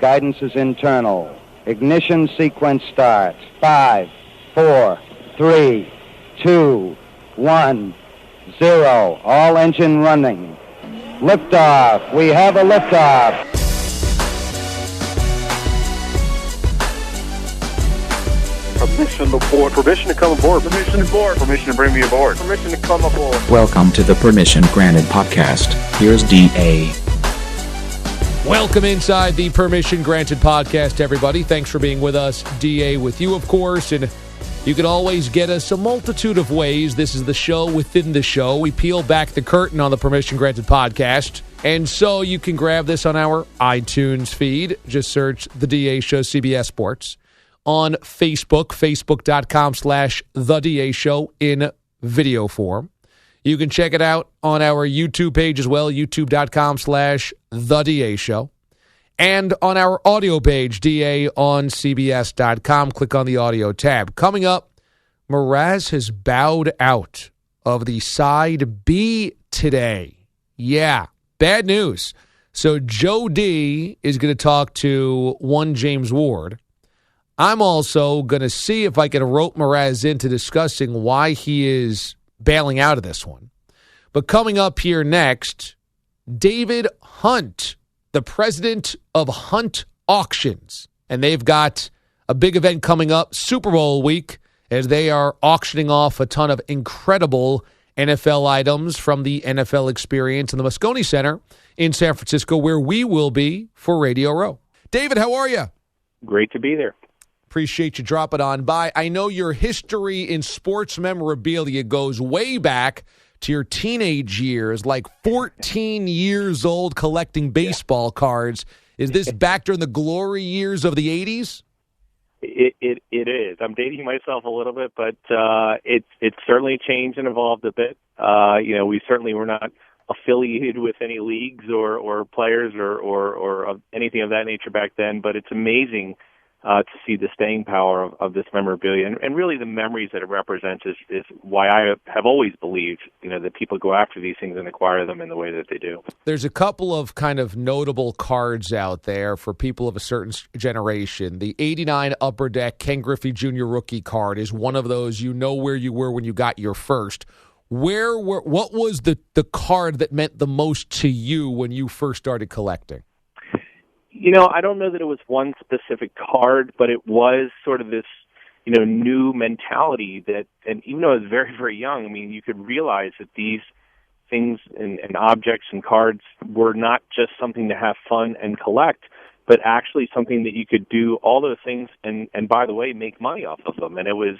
Guidance is internal. Ignition sequence starts. 5, 4, 3, 2, 1, 0. All engine running. Liftoff. We have a liftoff. Permission to board. Permission to come aboard. Permission to board. Permission to bring me aboard. Permission to come aboard. Welcome to the Permission Granted podcast. Here's DA. Welcome inside the Permission Granted podcast, everybody. Thanks for being with us. DA with you, of course, and you can always get us a multitude of ways. This is the show within the show. We peel back the curtain on the Permission Granted podcast, and so you can grab this on our iTunes feed. Just search The DA Show CBS Sports. On Facebook, facebook.com/The DA Show in video form. You can check it out on our YouTube page as well, youtube.com/The DA Show. And on our audio page, DA on CBS.com. Click on the audio tab. Coming up, Mraz has bowed out of the Side B today. Yeah, bad news. So Joe D is going to talk to one James Ward. I'm also going to see if I can rope Mraz into discussing why he is bailing out of this one. But coming up here next, David Hunt, the president of Hunt Auctions. And they've got a big event coming up, Super Bowl week, as they are auctioning off a ton of incredible NFL items from the NFL experience in the Moscone Center in San Francisco, where we will be for Radio Row. David, how are you? Great to be there. Appreciate you dropping on by. I know your history in sports memorabilia goes way back to your teenage years, like 14 years old collecting baseball cards. Is this back during the glory years of the 80s? It is. I'm dating myself a little bit, but it's certainly changed and evolved a bit. We certainly were not affiliated with any leagues or players or anything of that nature back then, but it's amazing to see the staying power of this memorabilia, and really the memories that it represents is why I have always believed, that people go after these things and acquire them in the way that they do. There's a couple of kind of notable cards out there for people of a certain generation. The 89 Upper Deck Ken Griffey Jr. rookie card is one of those. You know where you were when you got your first. What was the card that meant the most to you when you first started collecting? I don't know that it was one specific card, but it was sort of this, new mentality that, and even though I was very, very young, you could realize that these things and objects and cards were not just something to have fun and collect, but actually something that you could do all those things and by the way, make money off of them. And it was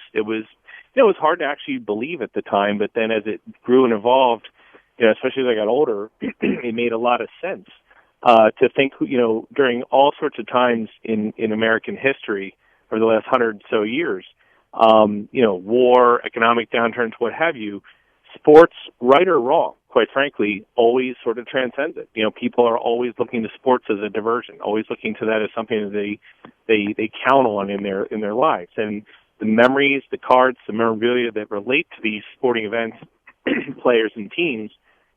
hard to actually believe at the time, but then as it grew and evolved, especially as I got older, it made a lot of sense. To think, during all sorts of times in American history over the last 100 or so years, war, economic downturns, what have you, sports, right or wrong, quite frankly, always sort of transcends it. People are always looking to sports as a diversion, always looking to that as something that they count on in their lives. And the memories, the cards, the memorabilia that relate to these sporting events, players and teams,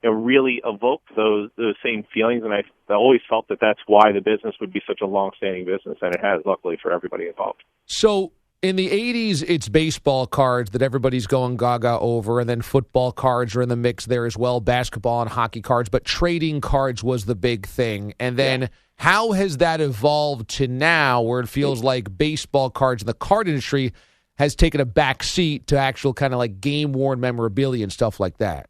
really evoke those same feelings, and I always felt that that's why the business would be such a long-standing business, and it has, luckily, for everybody involved. So in the 80s, it's baseball cards that everybody's going gaga over, and then football cards are in the mix there as well, basketball and hockey cards, but trading cards was the big thing. And then how has that evolved to now where it feels like baseball cards in the card industry has taken a back seat to actual kind of like game-worn memorabilia and stuff like that?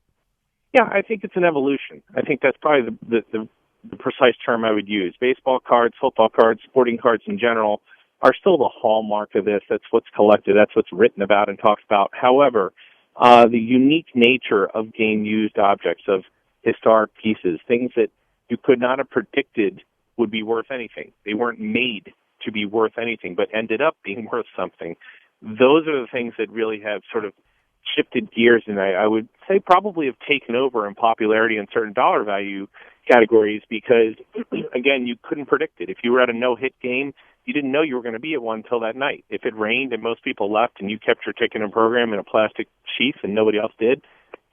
Yeah, I think it's an evolution. I think that's probably the precise term I would use. Baseball cards, football cards, sporting cards in general are still the hallmark of this. That's what's collected. That's what's written about and talked about. However, the unique nature of game-used objects, of historic pieces, things that you could not have predicted would be worth anything. They weren't made to be worth anything, but ended up being worth something. Those are the things that really have sort of shifted gears, and I would say probably have taken over in popularity in certain dollar value categories because, again, you couldn't predict it. If you were at a no-hit game, you didn't know you were going to be at one until that night. If it rained and most people left and you kept your ticket and program in a plastic sheath and nobody else did,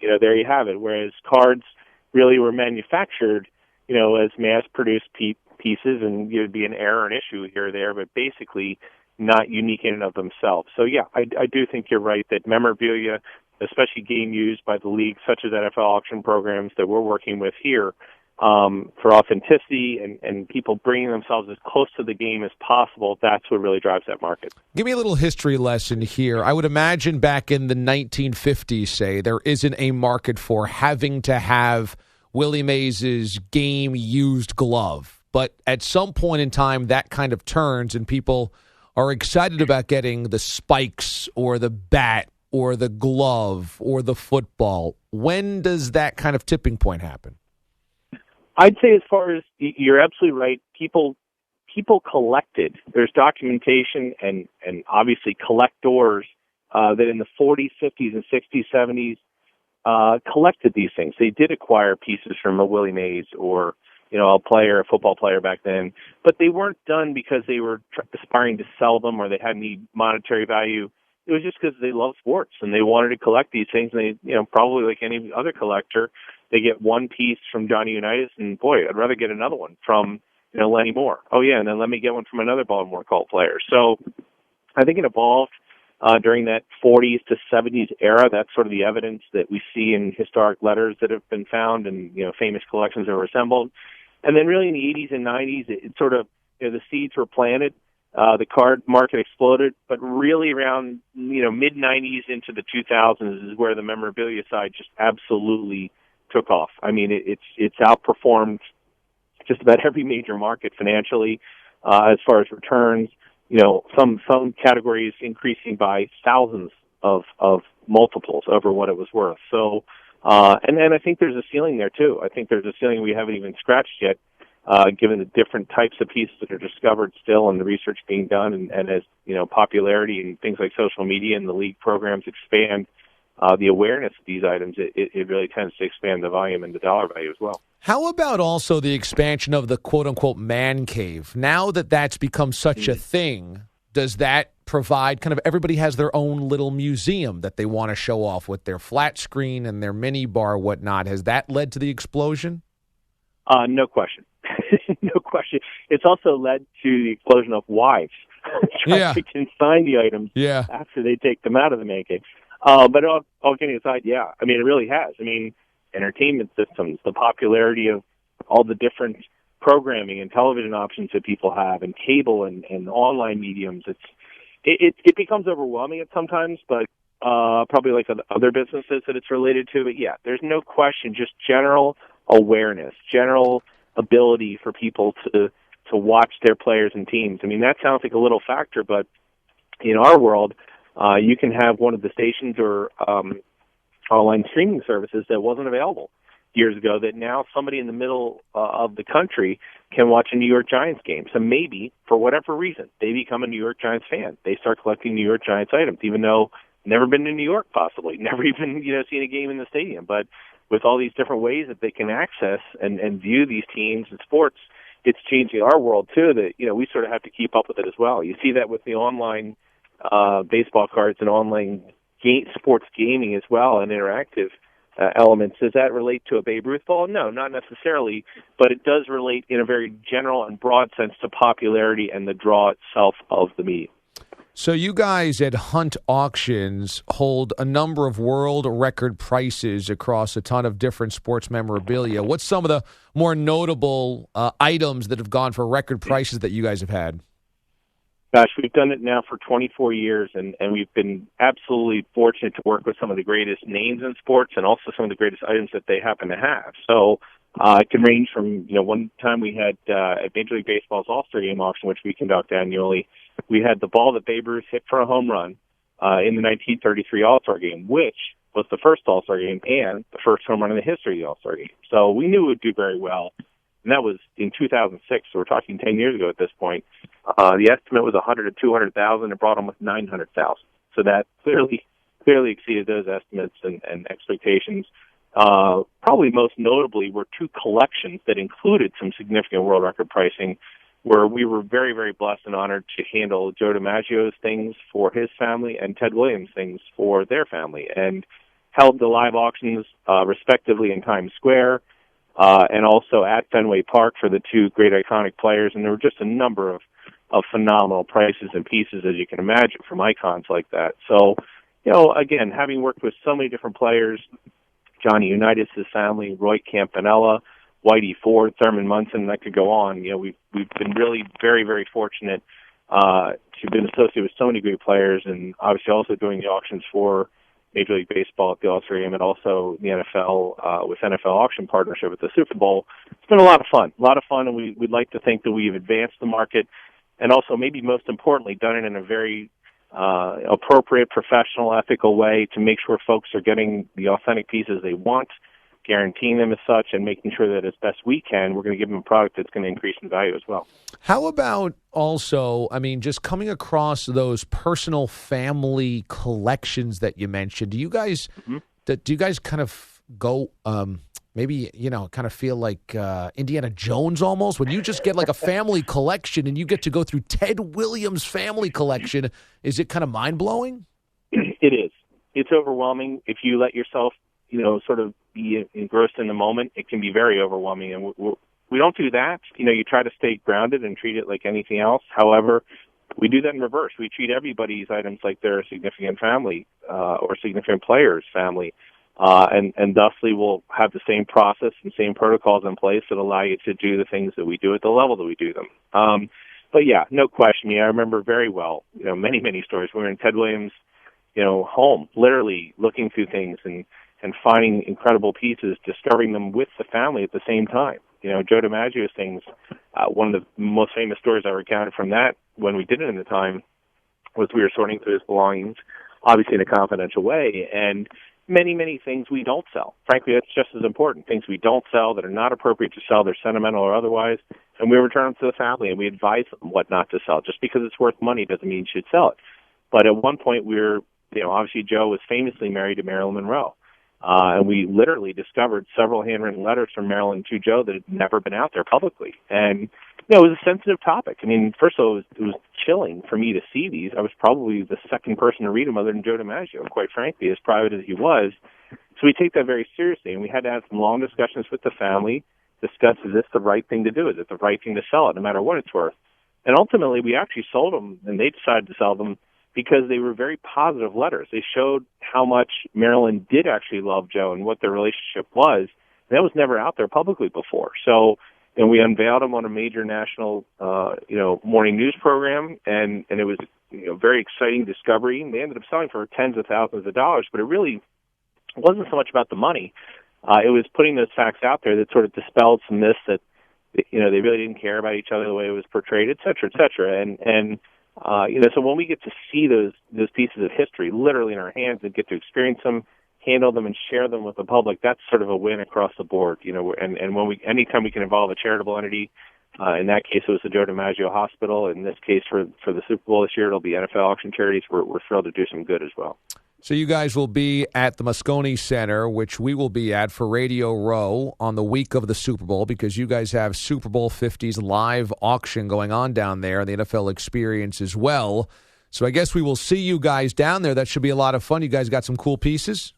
there you have it. Whereas cards really were manufactured, as mass-produced pieces, and there'd be an error, an issue here or there, but basically not unique in and of themselves. So, yeah, I do think you're right that memorabilia, especially game used by the league, such as NFL auction programs that we're working with here, for authenticity and people bringing themselves as close to the game as possible, that's what really drives that market. Give me a little history lesson here. I would imagine back in the 1950s, say, there isn't a market for having to have Willie Mays' game-used glove. But at some point in time, that kind of turns, and people are excited about getting the spikes or the bat or the glove or the football. When does that kind of tipping point happen? I'd say as far as, you're absolutely right, people collected. There's documentation and obviously collectors that in the 40s, 50s, and 60s, 70s collected these things. They did acquire pieces from a Willie Mays or, a football player back then, but they weren't done because they were aspiring to sell them or they had any monetary value. It was just because they love sports and they wanted to collect these things. And they, probably like any other collector, they get one piece from Johnny Unitas, and boy, I'd rather get another one from, Lenny Moore. Oh yeah, and then let me get one from another Baltimore Colt player. So I think it evolved during that 40s to 70s era. That's sort of the evidence that we see in historic letters that have been found and, famous collections that were assembled. And then really in the 80s and 90s, it sort of, the seeds were planted. The card market exploded, but really around, mid-90s into the 2000s is where the memorabilia side just absolutely took off. I mean, it's outperformed just about every major market financially as far as returns. Some categories increasing by thousands of multiples over what it was worth. So, and then I think there's a ceiling there too. I think there's a ceiling we haven't even scratched yet, given the different types of pieces that are discovered still and the research being done. And as, popularity and things like social media and the league programs expand, the awareness of these items, it really tends to expand the volume and the dollar value as well. How about also the expansion of the quote-unquote man cave? Now that that's become such a thing, does that provide kind of everybody has their own little museum that they want to show off with their flat screen and their mini bar, whatnot? Has that led to the explosion? No question. No question. It's also led to the explosion of wives trying to consign the items after they take them out of the man cave. But all kidding aside, yeah. I mean, it really has. I mean, entertainment systems, the popularity of all the different programming and television options that people have, and cable and online mediums. It becomes overwhelming at sometimes, but probably like other businesses that it's related to. But yeah, there's no question. Just general awareness, general ability for people to watch their players and teams. I mean, that sounds like a little factor, but in our world, you can have one of the stations or online streaming services that wasn't available years ago that now somebody in the middle of the country can watch a New York Giants game. So maybe, for whatever reason, they become a New York Giants fan. They start collecting New York Giants items, even though never been to New York possibly, never even seen a game in the stadium. But with all these different ways that they can access and view these teams and sports, it's changing our world too, that we sort of have to keep up with it as well. You see that with the online baseball cards and online sports gaming as well, and interactive elements. Does that relate to a Babe Ruth ball? No, not necessarily, but it does relate in a very general and broad sense to popularity and the draw itself of the medium. So you guys at Hunt Auctions hold a number of world record prices across a ton of different sports memorabilia. What's some of the more notable items that have gone for record prices that you guys have had? Gosh, we've done it now for 24 years, and we've been absolutely fortunate to work with some of the greatest names in sports and also some of the greatest items that they happen to have. So it can range from, one time we had at Major League Baseball's All-Star Game auction, which we conduct annually, we had the ball that Babe Ruth hit for a home run in the 1933 All-Star Game, which was the first All-Star Game and the first home run in the history of the All-Star Game. So we knew it would do very well. And that was in 2006, so we're talking 10 years ago at this point. The estimate was 100 to 200,000. It brought almost 900,000. So that clearly exceeded those estimates and expectations. Probably most notably were two collections that included some significant world record pricing, where we were very, very blessed and honored to handle Joe DiMaggio's things for his family and Ted Williams' things for their family, and held the live auctions respectively in Times Square, and also at Fenway Park for the two great iconic players. And there were just a number of phenomenal prices and pieces, as you can imagine, from icons like that. So, again, having worked with so many different players, Johnny Unitas, his family, Roy Campanella, Whitey Ford, Thurman Munson, that could go on. We've been really very, very fortunate to have been associated with so many great players, and obviously also doing the auctions for Major League Baseball at the All-Star Game and also the NFL with NFL Auction Partnership at the Super Bowl. It's been a lot of fun, and we'd like to think that we've advanced the market and also, maybe most importantly, done it in a very appropriate, professional, ethical way to make sure folks are getting the authentic pieces they want, guaranteeing them as such, and making sure that as best we can, we're going to give them a product that's going to increase in value as well. How about also, just coming across those personal family collections that you mentioned? Do you guys kind of go maybe, kind of feel like Indiana Jones almost, when you just get like a family collection and you get to go through Ted Williams' family collection? Is it kind of mind-blowing? It is. It's overwhelming. If you let yourself, sort of be engrossed in the moment, it can be very overwhelming. And we don't do that. You try to stay grounded and treat it like anything else. However, we do that in reverse. We treat everybody's items like they're a significant family or significant player's family. And thusly we'll have the same process and same protocols in place that allow you to do the things that we do at the level that we do them. But yeah, no question. I remember very well, many, many stories. We were in Ted Williams, home, literally looking through things and finding incredible pieces, discovering them with the family at the same time. Joe DiMaggio's things, one of the most famous stories I recounted from that when we did it in the time was we were sorting through his belongings, obviously in a confidential way, and many, many things we don't sell. Frankly, that's just as important. Things we don't sell that are not appropriate to sell, they're sentimental or otherwise, and we return them to the family and we advise them what not to sell. Just because it's worth money doesn't mean you should sell it. But at one point obviously Joe was famously married to Marilyn Monroe. And we literally discovered several handwritten letters from Marilyn to Joe that had never been out there publicly. And, it was a sensitive topic. First of all, it was chilling for me to see these. I was probably the second person to read them other than Joe DiMaggio, quite frankly, as private as he was. So we take that very seriously, and we had to have some long discussions with the family, discuss, is this the right thing to do? Is it the right thing to sell it, no matter what it's worth? And ultimately, we actually sold them, and they decided to sell them because they were very positive letters. They showed how much Marilyn did actually love Joe and what their relationship was. And that was never out there publicly before. So, we unveiled them on a major national, morning news program, and it was, very exciting discovery. And they ended up selling for tens of thousands of dollars, but it really wasn't so much about the money. It was putting those facts out there that sort of dispelled some myths that, they really didn't care about each other the way it was portrayed, et cetera, et cetera. And so when we get to see those pieces of history literally in our hands and get to experience them, handle them, and share them with the public, that's sort of a win across the board. And anytime we can involve a charitable entity, in that case it was the Joe DiMaggio Hospital. In this case, for the Super Bowl this year, it'll be NFL Auction Charities. We're thrilled to do some good as well. So you guys will be at the Moscone Center, which we will be at for Radio Row on the week of the Super Bowl, because you guys have Super Bowl 50's live auction going on down there, the NFL Experience as well. So I guess we will see you guys down there. That should be a lot of fun. You guys got some cool pieces?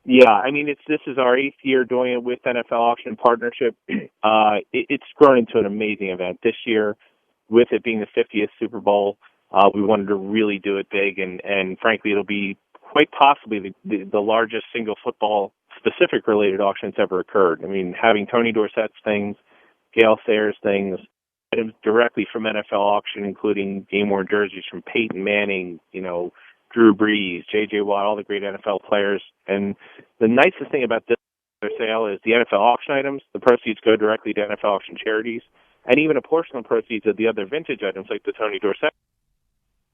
Yeah, this is our 8th year doing it with NFL Auction Partnership. It's grown into an amazing event. This year, with it being the 50th Super Bowl, we wanted to really do it big, and frankly, it'll be quite possibly the largest single football-specific related auction that's ever occurred. Having Tony Dorsett's things, Gale Sayers' things, items directly from NFL Auction, including game-worn jerseys from Peyton Manning, Drew Brees, J.J. Watt, all the great NFL players. And the nicest thing about this sale is the NFL auction items, the proceeds go directly to NFL Auction Charities, and even a portion of the proceeds of the other vintage items like the Tony Dorsett,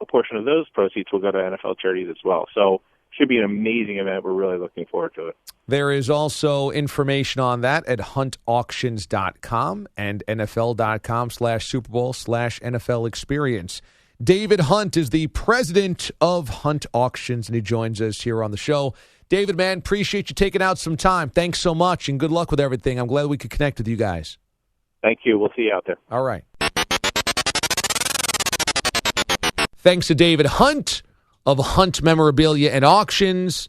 a portion of those proceeds will go to NFL Charities as well. So should be an amazing event. We're really looking forward to it. There is also information on that at huntauctions.com and NFL.com/Super Bowl/NFL Experience. David Hunt is the president of Hunt Auctions, and he joins us here on the show. David, man, appreciate you taking out some time. Thanks so much, and good luck with everything. I'm glad we could connect with you guys. Thank you. We'll see you out there. All right. Thanks to David Hunt of Hunt Memorabilia and Auctions.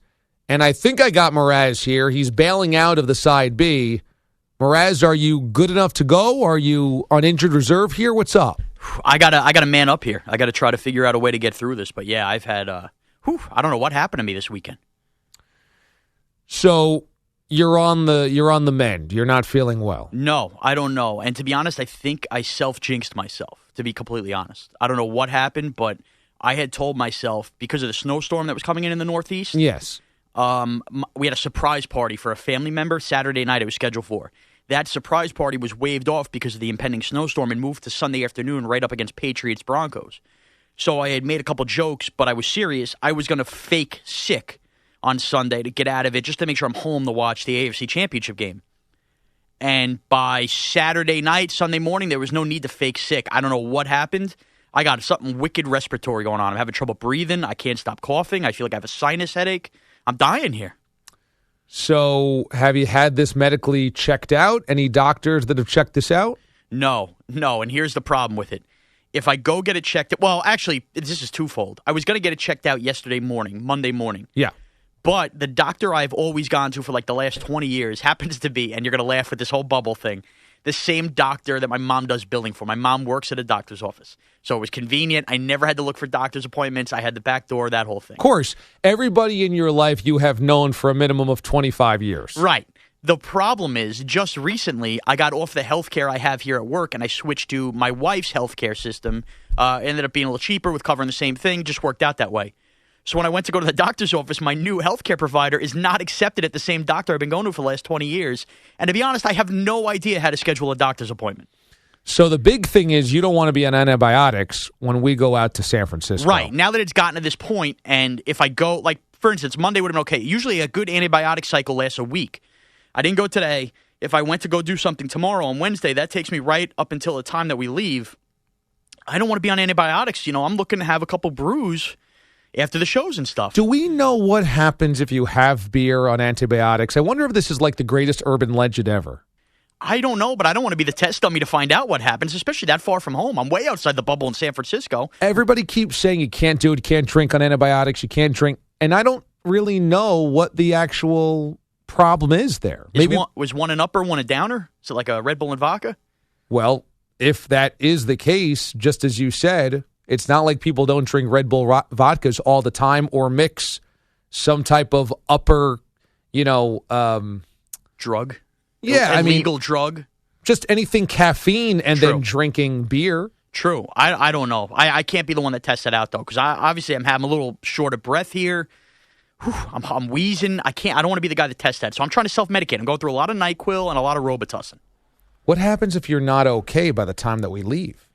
And I think I got Mraz here. He's bailing out of the Side B. Mraz, are you good enough to go? Are you on injured reserve here? What's up? I gotta man up here. I gotta try to figure out a way to get through this. But yeah, I've had I don't know what happened to me this weekend. So you're on the mend. You're not feeling well. No, I don't know. And to be honest, I think I self-jinxed myself, to be completely honest. I don't know what happened, but I had told myself, because of the snowstorm that was coming in the Northeast. Yes. We had a surprise party for a family member Saturday night it was scheduled for. That surprise party was waived off because of the impending snowstorm and moved to Sunday afternoon right up against Patriots-Broncos. So I had made a couple jokes, but I was serious. I was going to fake sick on Sunday to get out of it just to make sure I'm home to watch the AFC Championship game. And by Saturday night, Sunday morning, there was no need to fake sick. I don't know what happened. I got something wicked respiratory going on. I'm having trouble breathing. I can't stop coughing. I feel like I have a sinus headache. I'm dying here. So have you had this medically checked out? Any doctors that have checked this out? No. And here's the problem with it. If I go get it checked out, well, actually, this is twofold. I was going to get it checked out Monday morning. Yeah. But the doctor I've always gone to for like the last 20 years happens to be, and you're going to laugh with this whole bubble thing, the same doctor that my mom does billing for. My mom works at a doctor's office. So it was convenient. I never had to look for doctor's appointments. I had the back door, that whole thing. Of course, everybody in your life you have known for a minimum of 25 years. Right. The problem is, just recently, I got off the health care I have here at work, and I switched to my wife's health care system. Ended up being a little cheaper with covering the same thing. Just worked out that way. So when I went to go to the doctor's office, my new healthcare provider is not accepted at the same doctor I've been going to for the last 20 years. And to be honest, I have no idea how to schedule a doctor's appointment. So the big thing is you don't want to be on antibiotics when we go out to San Francisco. Right. Now that it's gotten to this point, and if I go, like, for instance, Monday would have been okay. Usually a good antibiotic cycle lasts a week. I didn't go today. If I went to go do something tomorrow on Wednesday, that takes me right up until the time that we leave. I don't want to be on antibiotics. I'm looking to have a couple brews after the shows and stuff. Do we know what happens if you have beer on antibiotics? I wonder if this is like the greatest urban legend ever. I don't know, but I don't want to be the test dummy to find out what happens, especially that far from home. I'm way outside the bubble in San Francisco. Everybody keeps saying you can't do it, you can't drink on antibiotics, you can't drink. And I don't really know what the actual problem is there. Was one an upper, one a downer? Is it like a Red Bull and vodka? Well, if that is the case, just as you said, it's not like people don't drink Red Bull vodkas all the time or mix some type of upper, drug. Yeah, illegal drug. Just anything caffeine and True. then drinking beer. True. I don't know. I can't be the one that tests it out, though, because obviously I'm having a little short of breath here. I'm wheezing. I don't want to be the guy that tests that. So I'm trying to self-medicate. I'm going through a lot of NyQuil and a lot of Robitussin. What happens if you're not okay by the time that we leave?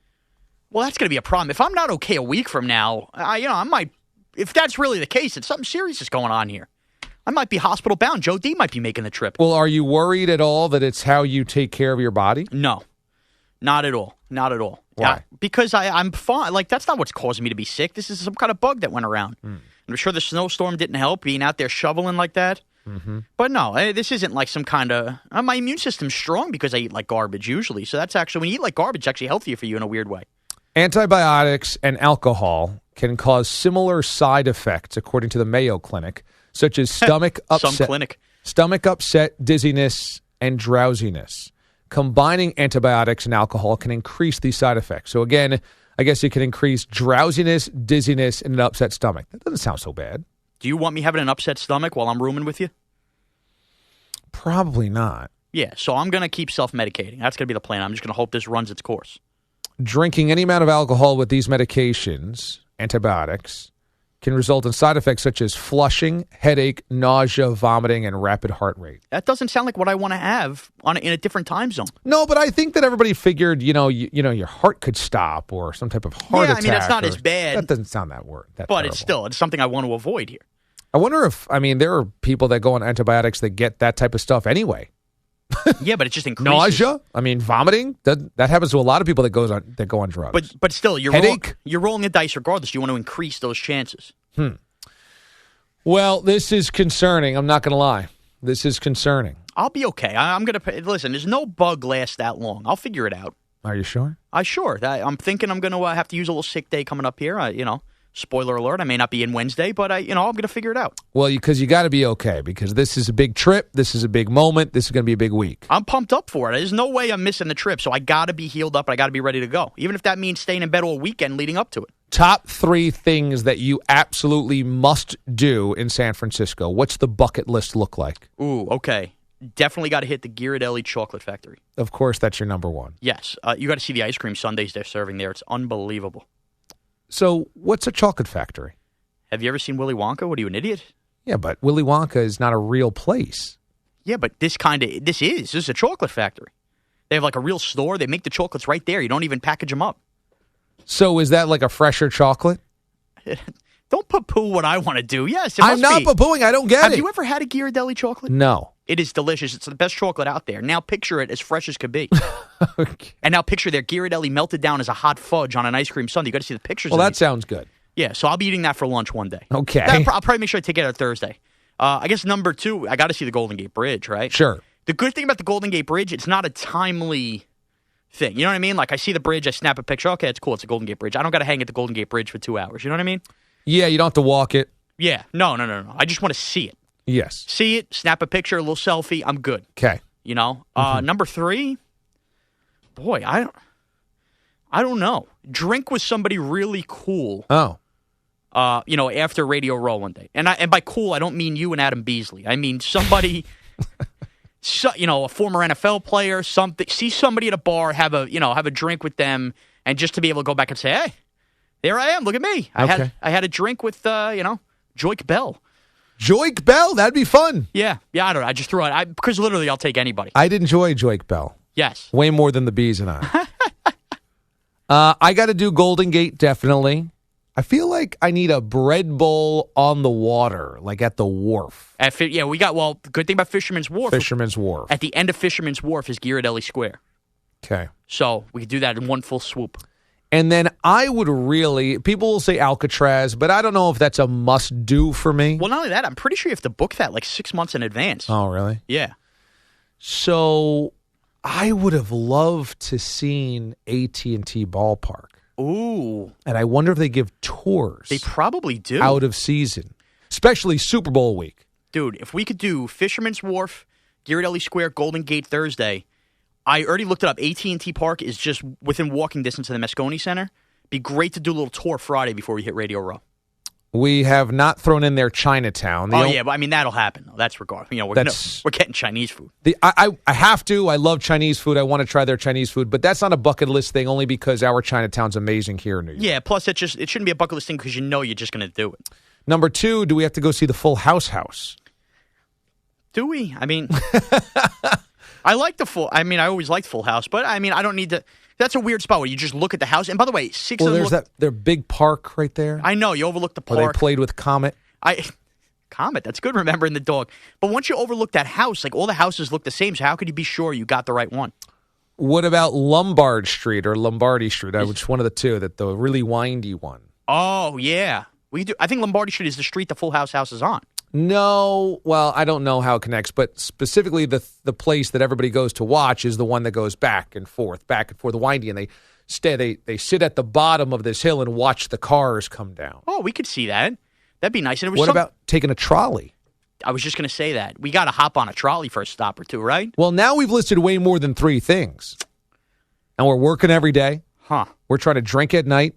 Well, that's going to be a problem. If I'm not okay a week from now, I might. If that's really the case, it's something serious is going on here. I might be hospital bound. Joe D might be making the trip. Well, are you worried at all that it's how you take care of your body? No, not at all. Not at all. Why? Because I'm fine. Like, that's not what's causing me to be sick. This is some kind of bug that went around. I'm sure the snowstorm didn't help, being out there shoveling like that. Mm-hmm. But no, this isn't like some kind of... my immune system's strong because I eat like garbage usually. So that's actually, when you eat like garbage, it's actually healthier for you in a weird way. Antibiotics and alcohol can cause similar side effects, according to the Mayo Clinic, such as stomach upset, dizziness, and drowsiness. Combining antibiotics and alcohol can increase these side effects. So again, I guess it can increase drowsiness, dizziness, and an upset stomach. That doesn't sound so bad. Do you want me having an upset stomach while I'm rooming with you? Probably not. Yeah, so I'm going to keep self-medicating. That's going to be the plan. I'm just going to hope this runs its course. Drinking any amount of alcohol with these medications, antibiotics, can result in side effects such as flushing, headache, nausea, vomiting, and rapid heart rate. That doesn't sound like what I want to have in a different time zone. No, but I think that everybody figured, your heart could stop or some type of heart attack. Yeah, that's not as bad. That doesn't sound that word. But terrible. it's something I want to avoid here. I wonder if, there are people that go on antibiotics that get that type of stuff anyway. Yeah, but it just increases. Nausea? Vomiting? That happens to a lot of people that go on drugs. But still, you're rolling the dice regardless. You want to increase those chances. Well, this is concerning. I'm not going to lie. This is concerning. I'll be okay. I'm going to... Listen, there's no bug lasts that long. I'll figure it out. Are you sure? I'm sure. I'm thinking I'm going to have to use a little sick day coming up here. Spoiler alert, I may not be in Wednesday, but I'm going to figure it out. Well, because you got to be okay, because this is a big trip. This is a big moment. This is going to be a big week. I'm pumped up for it. There's no way I'm missing the trip, so I got to be healed up. I got to be ready to go, even if that means staying in bed all weekend leading up to it. Top 3 things that you absolutely must do in San Francisco. What's the bucket list look like? Ooh, okay. Definitely got to hit the Ghirardelli Chocolate Factory. Of course, that's your number one. Yes. You got to see the ice cream sundaes they're serving there. It's unbelievable. So, what's a chocolate factory? Have you ever seen Willy Wonka? What are you, an idiot? Yeah, but Willy Wonka is not a real place. Yeah, but this is a chocolate factory. They have like a real store. They make the chocolates right there. You don't even package them up. So is that like a fresher chocolate? Don't poo-poo what I want to do. Yes, I'm not poo-pooing. I don't get it. Have you ever had a Ghirardelli chocolate? No. It is delicious. It's the best chocolate out there. Now picture it as fresh as could be. Okay. And now picture their Ghirardelli melted down as a hot fudge on an ice cream sundae. You got to see the pictures. Well, of that these. sounds good. Yeah, so I'll be eating that for lunch one day. Okay. I'll probably make sure I take it out Thursday. I guess number 2, I got to see the Golden Gate Bridge, right? Sure. The good thing about the Golden Gate Bridge, it's not a timely thing. You know what I mean? Like I see the bridge, I snap a picture. Okay, it's cool. It's a Golden Gate Bridge. I don't got to hang at the Golden Gate Bridge for 2 hours. You know what I mean? Yeah, you don't have to walk it. Yeah. No. I just want to see it. Yes. See it, snap a picture, a little selfie. I'm good. Okay. You know? Number 3, boy, I don't know. Drink with somebody really cool. Oh. After Radio Row one day. And by cool, I don't mean you and Adam Beasley. I mean somebody, a former NFL player, something. See somebody at a bar, have a drink with them, and just to be able to go back and say, hey, there I am. Look at me. I had a drink with, Joik Bell. Joik Bell? That'd be fun. Yeah, I don't know. I just threw it. Because literally, I'll take anybody. I'd enjoy Joik Bell. Yes. Way more than the bees and I. I got to do Golden Gate, definitely. I feel like I need a bread bowl on the water, like at the wharf. The good thing about Fisherman's Wharf. Fisherman's Wharf. At the end of Fisherman's Wharf is Ghirardelli Square. Okay. So we could do that in one full swoop. And then I would people will say Alcatraz, but I don't know if that's a must-do for me. Well, not only that, I'm pretty sure you have to book that like 6 months in advance. Oh, really? Yeah. So I would have loved to seen AT&T Ballpark. Ooh. And I wonder if they give tours. They probably do. Out of season, especially Super Bowl week. Dude, if we could do Fisherman's Wharf, Ghirardelli Square, Golden Gate Thursday, I already looked it up. AT&T Park is just within walking distance of the Moscone Center. Be great to do a little tour Friday before we hit Radio Row. We have not thrown in there Chinatown. But I mean, that'll happen. That's regardless. We're getting Chinese food. I have to. I love Chinese food. I want to try their Chinese food, but that's not a bucket list thing only because our Chinatown's amazing here in New York. Yeah, plus it shouldn't be a bucket list thing because you're just going to do it. Number 2, do we have to go see the Full House? Do we? I mean, I always liked Full House, but I mean, I don't need to. That's a weird spot where you just look at the house. And by the way, there's their big park right there. I know, you overlook the park. Where they played with Comet. Comet, that's good remembering the dog. But once you overlook that house, like all the houses look the same, so how could you be sure you got the right one? What about Lombard Street or Lombardi Street? Which one of the two? The really windy one. Oh, yeah. We do. I think Lombardi Street is the street the Full House is on. No, well, I don't know how it connects, but specifically the place that everybody goes to watch is the one that goes back and forth, the windy, and they sit at the bottom of this hill and watch the cars come down. Oh, we could see that. That'd be nice. And what about taking a trolley? I was just going to say that. We got to hop on a trolley for a stop or two, right? Well, now we've listed way more than 3 things. And we're working every day. Huh. We're trying to drink at night.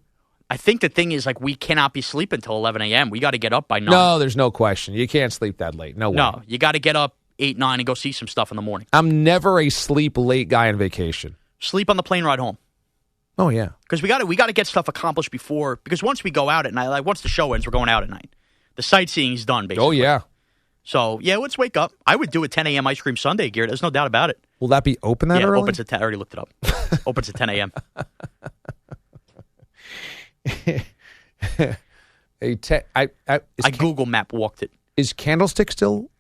I think the thing is, like, we cannot be sleeping until 11 a.m. We got to get up by 9. No, there's no question. You can't sleep that late. No way. No, you got to get up 8, 9 and go see some stuff in the morning. I'm never a sleep late guy on vacation. Sleep on the plane ride home. Oh, yeah. Because we got to get stuff accomplished before. Because once we go out at night, like once the show ends, we're going out at night. The sightseeing's done, basically. Oh, yeah. So, yeah, let's wake up. I would do a 10 a.m. ice cream sundae, Garrett. There's no doubt about it. Will that be open that early? Yeah, opens at 10. I already looked it up. Opens at 10 a.m. I Google map walked it. Is Candlestick still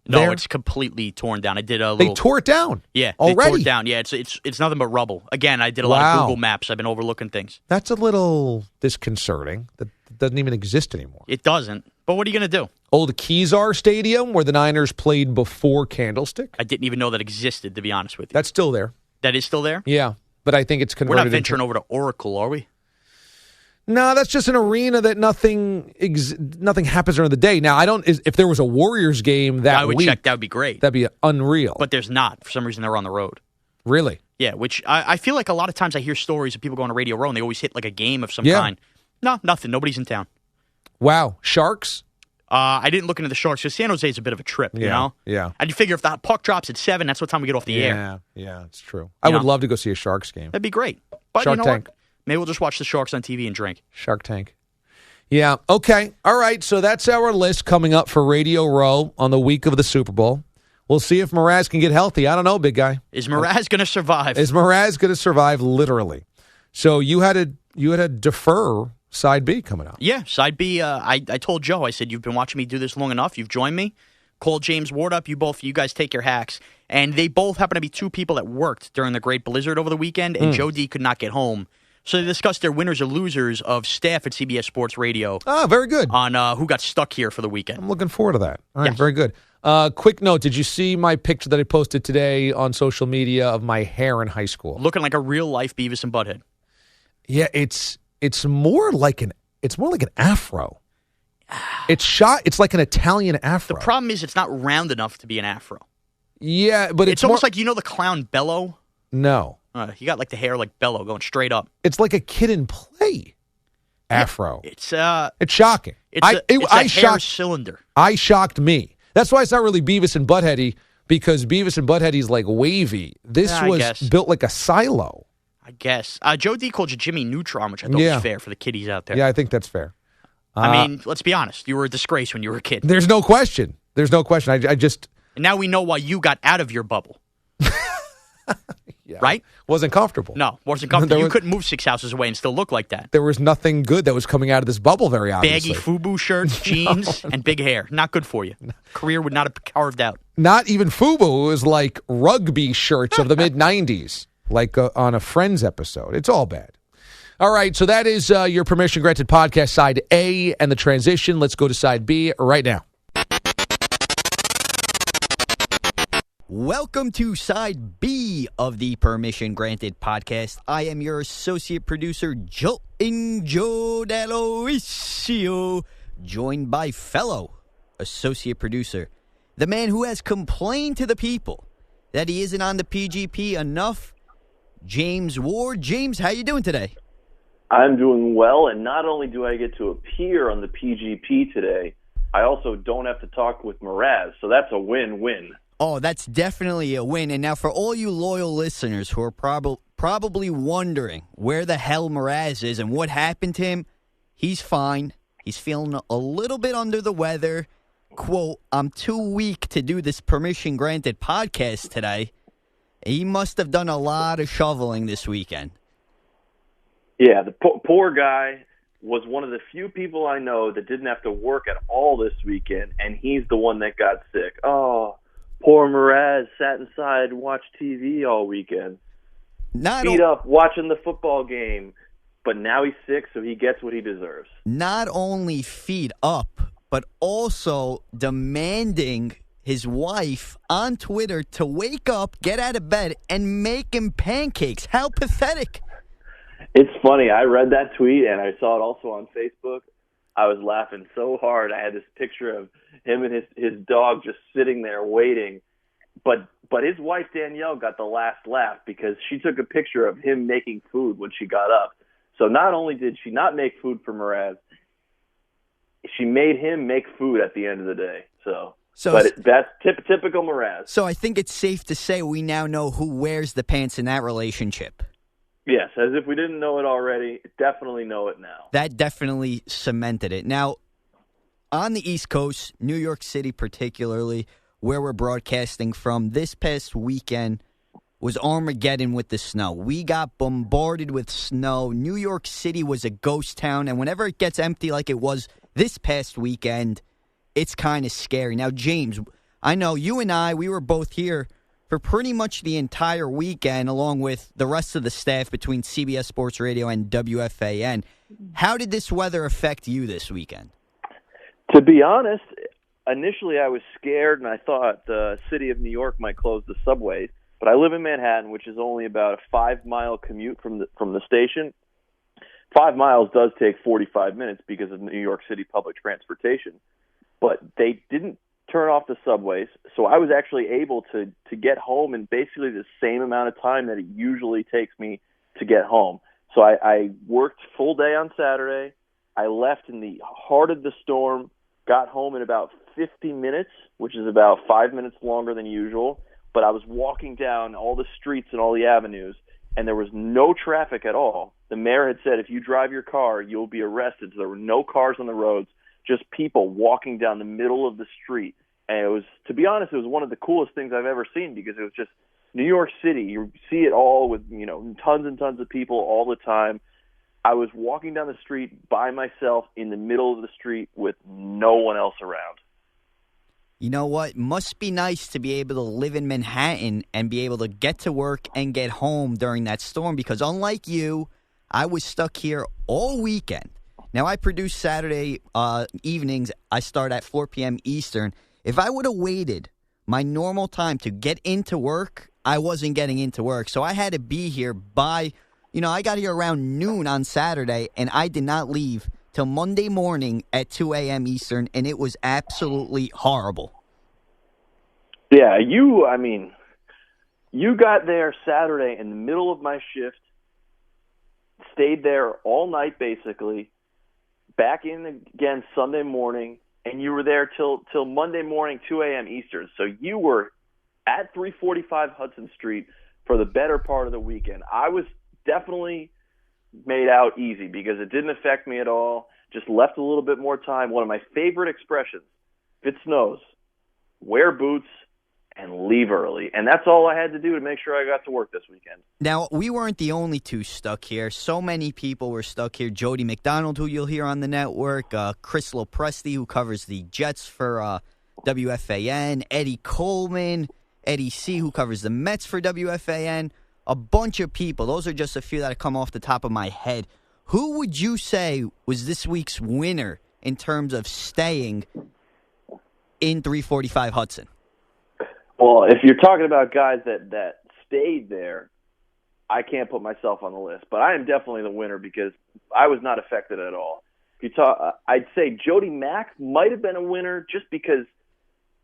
No, there? it's completely torn down. I did a little... They tore it down? Yeah, already? They tore it down. Yeah, it's nothing but rubble. Again, I did a lot of Google Maps. I've been overlooking things. That's a little disconcerting. That doesn't even exist anymore. It doesn't. But what are you going to do? Old Kezar Stadium, where the Niners played before Candlestick. I didn't even know that existed, to be honest with you. That's still there. That is still there? Yeah, but I think it's converted. We're not venturing over to Oracle, are we? No, that's just an arena that nothing happens during the day. Now, if there was a Warriors game that I would week, check. That would be great. That'd be unreal. But there's not. For some reason, they're on the road. Really? Yeah, which I feel like a lot of times I hear stories of people going to Radio Row and they always hit like a game of some Yeah. kind. No, nothing. Nobody's in town. Wow. Sharks? I didn't look into the Sharks because San Jose is a bit of a trip, you know? Yeah. And you figure if the puck drops at 7, that's what time we get off the air. Yeah, it's true. I would love to go see a Sharks game. That'd be great. But Shark you know Tank. what? Maybe we'll just watch the Sharks on TV and drink. Shark Tank. Yeah, okay. All right, so that's our list coming up for Radio Row on the week of the Super Bowl. We'll see if Mraz can get healthy. I don't know, big guy. Is Mraz going to survive? Is Mraz going to survive, literally? So you had to defer Side B coming up. Yeah, Side B. I told Joe, I said, you've been watching me do this long enough. You've joined me. Called James Ward up. You guys take your hacks. And they both happen to be two people that worked during the Great Blizzard over the weekend, and Joe D could not get home. So they discussed their winners or losers of staff at CBS Sports Radio. Ah, very good. On who got stuck here for the weekend. I'm looking forward to that. All right, Yes. very good. Quick note, did you see my picture that I posted today on social media of my hair in high school? Looking like a real-life Beavis and Butthead. Yeah, it's more like an afro. It's like an Italian afro. The problem is it's not round enough to be an afro. Yeah, but It's almost like, you know the clown Bello? No. He got like the hair like Bello going straight up. It's like a Kid and Play afro. It's shocking. It's a hair cylinder. I shocked me. That's why it's not really Beavis and Buttheady, because Beavis and Buttheady's like wavy. This was built like a silo. I guess. Joe D called you Jimmy Neutron, which I thought was fair for the kiddies out there. Yeah, I think that's fair. I mean, let's be honest. You were a disgrace when you were a kid. There's no question. I just... And now we know why you got out of your bubble. Yeah. Right? Wasn't comfortable. No, wasn't comfortable. You couldn't move 6 houses away and still look like that. There was nothing good that was coming out of this bubble, very obviously. Baggy FUBU shirts, jeans, and big hair. Not good for you. Career would not have carved out. Not even FUBU. It was like rugby shirts of the mid-'90s, like on a Friends episode. It's all bad. All right, so that is your permission granted podcast, Side A, and the transition. Let's go to Side B right now. Welcome to Side B of the Permission Granted podcast. I am your associate producer, Joe D'Aloisio, joined by fellow associate producer, the man who has complained to the people that he isn't on the PGP enough, James Ward. James, how you doing today? I'm doing well, and not only do I get to appear on the PGP today, I also don't have to talk with Mraz, so that's a win-win. Oh, that's definitely a win. And now for all you loyal listeners who are probably wondering where the hell Mraz is and what happened to him, he's fine. He's feeling a little bit under the weather. Quote, I'm too weak to do this permission granted podcast today. He must have done a lot of shoveling this weekend. Yeah, the poor guy was one of the few people I know that didn't have to work at all this weekend, and he's the one that got sick. Oh, poor Mraz sat inside and watched TV all weekend. Feet up, watching the football game. But now he's sick, so he gets what he deserves. Not only feet up, but also demanding his wife on Twitter to wake up, get out of bed, and make him pancakes. How pathetic. It's funny. I read that tweet, and I saw it also on Facebook. I was laughing so hard. I had this picture of him and his dog just sitting there waiting. But his wife, Danielle, got the last laugh because she took a picture of him making food when she got up. So not only did she not make food for Mraz, she made him make food at the end of the day. That's typical Mraz. So I think it's safe to say we now know who wears the pants in that relationship. Yes, as if we didn't know it already, definitely know it now. That definitely cemented it. Now, on the East Coast, New York City particularly, where we're broadcasting from, this past weekend was Armageddon with the snow. We got bombarded with snow. New York City was a ghost town, and whenever it gets empty like it was this past weekend, it's kind of scary. Now, James, I know you and I, we were both here for pretty much the entire weekend, along with the rest of the staff between CBS Sports Radio and WFAN. How did this weather affect you this weekend? To be honest, initially I was scared, and I thought the city of New York might close the subways. But I live in Manhattan, which is only about a 5-mile commute from the station. 5 miles does take 45 minutes because of New York City public transportation, but they didn't turn off the subways, so I was actually able to get home in basically the same amount of time that it usually takes me to get home. So I worked full day on Saturday. I left in the heart of the storm, got home in about 50 minutes, which is about 5 minutes longer than usual, but I was walking down all the streets and all the avenues, and there was no traffic at all. The mayor had said, if you drive your car, you'll be arrested. So there were no cars on the roads, just people walking down the middle of the street. And it was, to be honest, it was one of the coolest things I've ever seen because it was just New York City. You see it all with, tons and tons of people all the time. I was walking down the street by myself in the middle of the street with no one else around. You know what? Must be nice to be able to live in Manhattan and be able to get to work and get home during that storm because unlike you, I was stuck here all weekend. Now, I produce Saturday evenings. I start at 4 p.m. Eastern. If I would have waited my normal time to get into work, I wasn't getting into work. So I had to be here by, I got here around noon on Saturday, and I did not leave till Monday morning at 2 a.m. Eastern, and it was absolutely horrible. Yeah, you got there Saturday in the middle of my shift, stayed there all night basically, back in again Sunday morning, and you were there till Monday morning, 2 a.m. Eastern. So you were at 345 Hudson Street for the better part of the weekend. I was definitely made out easy because it didn't affect me at all. Just left a little bit more time. One of my favorite expressions, if it snows, wear boots and leave early. And that's all I had to do to make sure I got to work this weekend. Now, we weren't the only two stuck here. So many people were stuck here. Jody McDonald, who you'll hear on the network, Chris Lopresti, who covers the Jets for WFAN, Eddie Coleman, Eddie C., who covers the Mets for WFAN, a bunch of people. Those are just a few that have come off the top of my head. Who would you say was this week's winner in terms of staying in 345 Hudson? Well, if you're talking about guys that stayed there, I can't put myself on the list. But I am definitely the winner because I was not affected at all. If you I'd say Jody Mack might have been a winner just because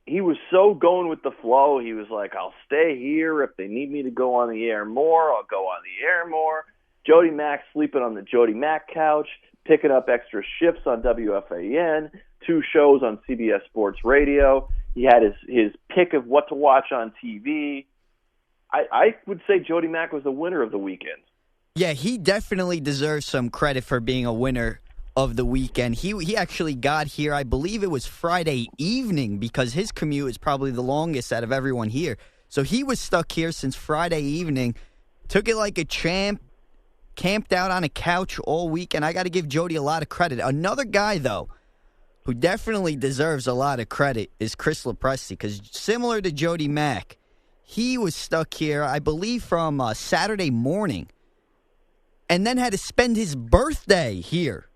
he was so going with the flow. He was like, I'll stay here. If they need me to go on the air more, I'll go on the air more. Jody Mack sleeping on the Jody Mack couch, picking up extra shifts on WFAN, 2 shows on CBS Sports Radio. He had his pick of what to watch on TV. I would say Jody Mack was the winner of the weekend. Yeah, he definitely deserves some credit for being a winner of the weekend. He actually got here, I believe it was Friday evening, because his commute is probably the longest out of everyone here. So he was stuck here since Friday evening, took it like a champ, camped out on a couch all week, and I got to give Jody a lot of credit. Another guy, though, who definitely deserves a lot of credit is Chris Lopresti, because similar to Jody Mack, he was stuck here, I believe, from Saturday morning, and then had to spend his birthday here,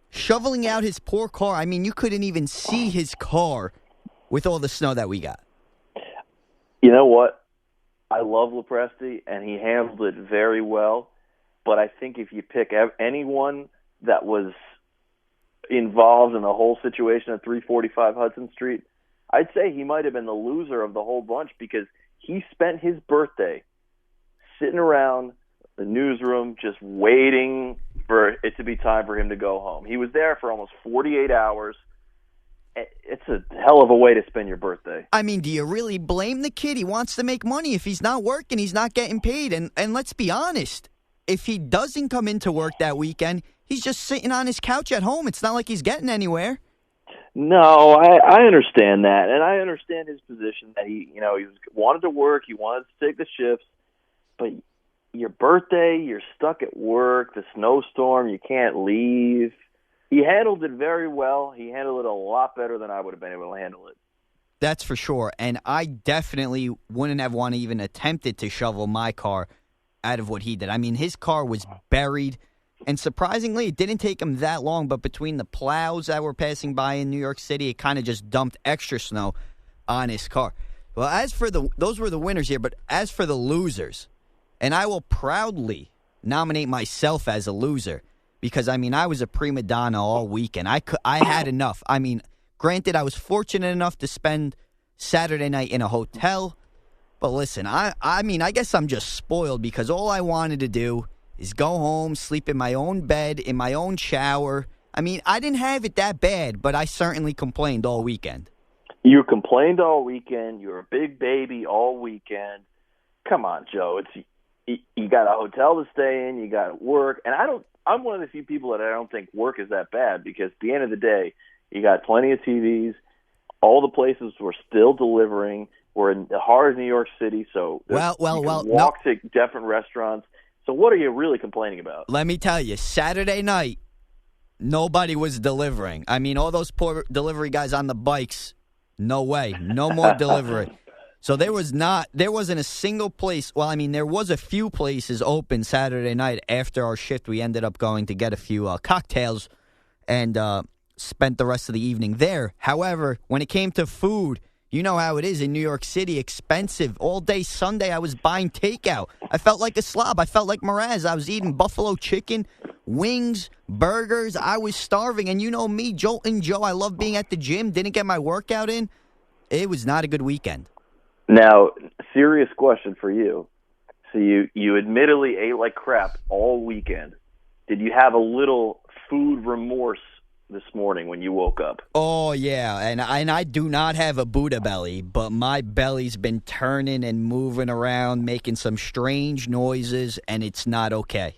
shoveling out his poor car. I mean, you couldn't even see his car with all the snow that we got. You know what? I love Lopresti, and he handled it very well. But I think if you pick anyone that was involved in the whole situation at 345 Hudson Street, I'd say he might have been the loser of the whole bunch because he spent his birthday sitting around the newsroom just waiting for it to be time for him to go home. He was there for almost 48 hours. It's a hell of a way to spend your birthday. I mean, do you really blame the kid? He wants to make money. If he's not working, he's not getting paid. And let's be honest, if he doesn't come into work that weekend, he's just sitting on his couch at home. It's not like he's getting anywhere. No, I understand that, and I understand his position that he wanted to work, he wanted to take the shifts, but your birthday, you're stuck at work, the snowstorm, you can't leave. He handled it very well. He handled it a lot better than I would have been able to handle it. That's for sure, and I definitely wouldn't have wanted even attempted to shovel my car out of what he did. I mean, his car was buried. And surprisingly, it didn't take him that long, but between the plows that were passing by in New York City, it kind of just dumped extra snow on his car. Well, as for those were the winners here, but as for the losers, and I will proudly nominate myself as a loser, because, I mean, I was a prima donna all weekend. I had enough. I mean, granted, I was fortunate enough to spend Saturday night in a hotel. But listen, I mean, I guess I'm just spoiled because all I wanted to do is go home, sleep in my own bed, in my own shower. I mean, I didn't have it that bad, but I certainly complained all weekend. You complained all weekend. You were a big baby all weekend. Come on, Joe. You got a hotel to stay in. You got work, and I'm one of the few people that I don't think work is that bad because at the end of the day, you got plenty of TVs. All the places were still delivering. We're in the heart of New York City, so you can walk to different restaurants. So what are you really complaining about? Let me tell you, Saturday night, nobody was delivering. I mean, all those poor delivery guys on the bikes, no way, no more delivery. So there wasn't a single place. Well, I mean, there was a few places open Saturday night after our shift. We ended up going to get a few cocktails and spent the rest of the evening there. However, when it came to food, you know how it is in New York City, expensive. All day Sunday, I was buying takeout. I felt like a slob. I felt like Mraz. I was eating buffalo chicken, wings, burgers. I was starving. And you know me, Joe, I love being at the gym. Didn't get my workout in. It was not a good weekend. Now, serious question for you. So you admittedly ate like crap all weekend. Did you have a little food remorse this morning when you woke up? Oh, yeah, and I do not have a Buddha belly, but my belly's been turning and moving around, making some strange noises, and it's not okay.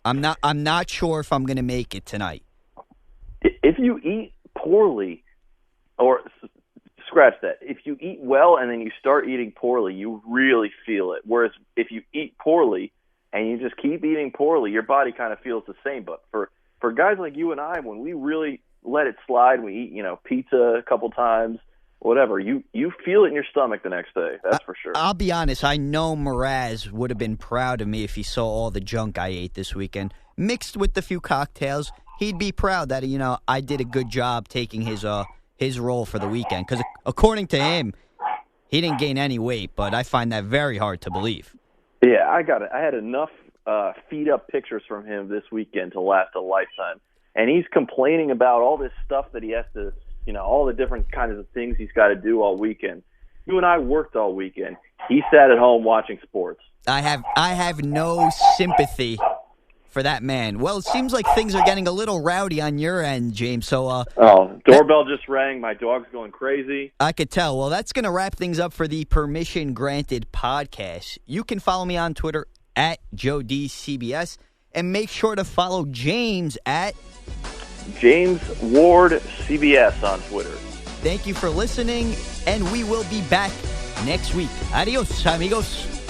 I'm not sure if I'm going to make it tonight. If you eat poorly, or scratch that, if you eat well and then you start eating poorly, you really feel it. Whereas if you eat poorly and you just keep eating poorly, your body kind of feels the same. But for guys like you and I, when we really let it slide, we eat, pizza a couple times, whatever, you feel it in your stomach the next day. That's for sure. I'll be honest. I know Mraz would have been proud of me if he saw all the junk I ate this weekend. Mixed with the few cocktails, he'd be proud that, I did a good job taking his role for the weekend. Because according to him, he didn't gain any weight, but I find that very hard to believe. Yeah, I got it. I had enough feed-up pictures from him this weekend to last a lifetime. And he's complaining about all this stuff that he has to, all the different kinds of things he's got to do all weekend. You and I worked all weekend. He sat at home watching sports. I have no sympathy for that man. Well, it seems like things are getting a little rowdy on your end, James. So, doorbell just rang. My dog's going crazy. I could tell. Well, that's going to wrap things up for the Permission Granted podcast. You can follow me on Twitter at JoeDCBS, and make sure to follow James at James Ward CBS on Twitter. Thank you for listening, and we will be back next week. Adios, amigos.